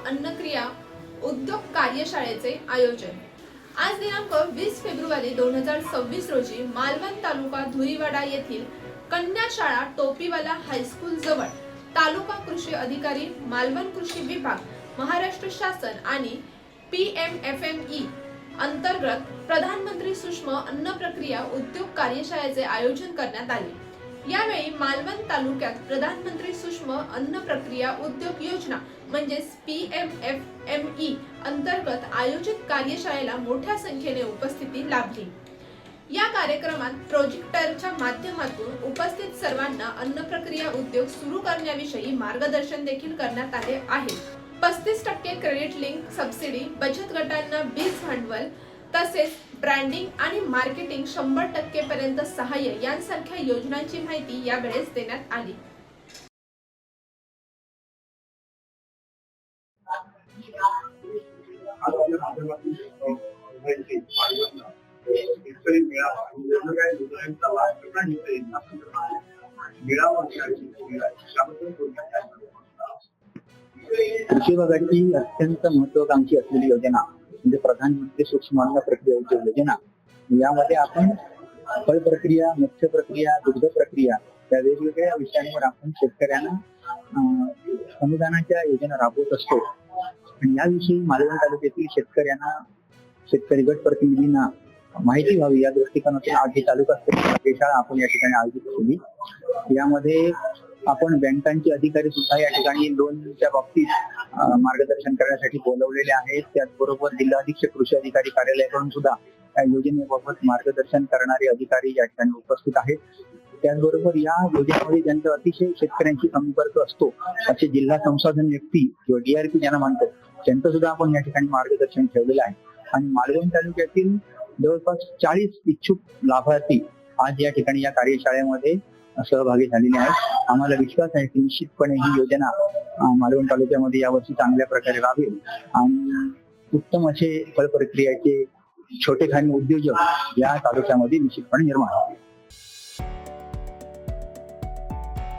अन्नक्रिया उद्योग कार्यशाळेचे आयोजन। आज दिनांक 20 फेब्रुवारी 2026 रोजी मालवण तालुका धुळीवाडा येथील कन्या शाळा टोपीवाला हायस्कूल जवळ तालुका कृषी अधिकारी, मालवण कृषी विभाग, महाराष्ट्र शासन आणि PMFME अंतर्गत प्रधानमंत्री सूक्ष्म अन्न प्रक्रिया उद्योग कार्यशाळेचे आयोजन करण्यात आले। यावेळी मालवण तालुक्यात प्रधानमंत्री सूक्ष्म अन्न प्रक्रिया उद्योग योजना म्हणजेच PMFME अंतर्गत आयोजित कार्यशाळेला मोठ्या संख्येने उपस्थिती लाभली। या कार्यक्रमात प्रोजेक्टरच्या माध्यमातून उपस्थित सर्वांना अन्न प्रक्रिया उद्योग सुरू करण्याविषयी मार्गदर्शन देखील करण्यात आले आहे। 35% क्रेडिट लिंक सबसिडी, बचत गटांना बीज भांडवल तसेच ब्रँडिंग आणि मार्केटिंग 100% पर्यंत सहाय्य यांसारख्या योजनांची माहिती यावेळेस देण्यात आली। कृषी विभागाची अत्यंत महत्वाकांक्षी असलेली योजना म्हणजे प्रधानमंत्री सूक्ष्म अन्न प्रक्रिया उद्योग योजना। यामध्ये आपण फळ प्रक्रिया, मत्स्य प्रक्रिया, दुग्ध प्रक्रिया या वेगवेगळ्या विषयांवर आपण शेतकऱ्यांना अनुदानाच्या योजना राबवत असतो। आणि याविषयी मालवण तालुक्यातील शेतकऱ्यांना, शेतकरी गट प्रतिनिधींना माहिती व्हावी या दृष्टिकोनातून आज ही तालुका स्तरीय शाळा आपण या ठिकाणी आयोजित केली। यामध्ये आपण बँकांचे अधिकारी सुद्धा या ठिकाणी लोनच्या बाबतीत मार्गदर्शन करण्यासाठी बोलवलेले आहेत। त्याचबरोबर जिल्हा अधीक्षक कृषी अधिकारी कार्यालयाकडून सुद्धा या योजनेबाबत मार्गदर्शन करणारे अधिकारी या ठिकाणी उपस्थित आहेत। त्याचबरोबर या योजनेमध्ये ज्यांचा अतिशय शेतकऱ्यांशी संपर्क असतो असे जिल्हा संसाधन व्यक्ती किंवा DRP ज्यांना म्हणतो त्यांचं सुद्धा आपण या ठिकाणी मार्गदर्शन ठेवलेलं आहे। आणि मालवण तालुक्यातील जवळपास 40 इच्छुक लाभार्थी आज या ठिकाणी या कार्यशाळेमध्ये सहभागी झालेले आहेत। आम्हाला विश्वास आहे की निश्चितपणे ही योजना मालवण तालुक्यामध्ये यावर्षी चांगल्या प्रकारे राबेल आणि उत्तम असे फळ प्रक्रियेचे छोटेखानी उद्योजक या तालुक्यामध्ये निश्चितपणे निर्माण होतील।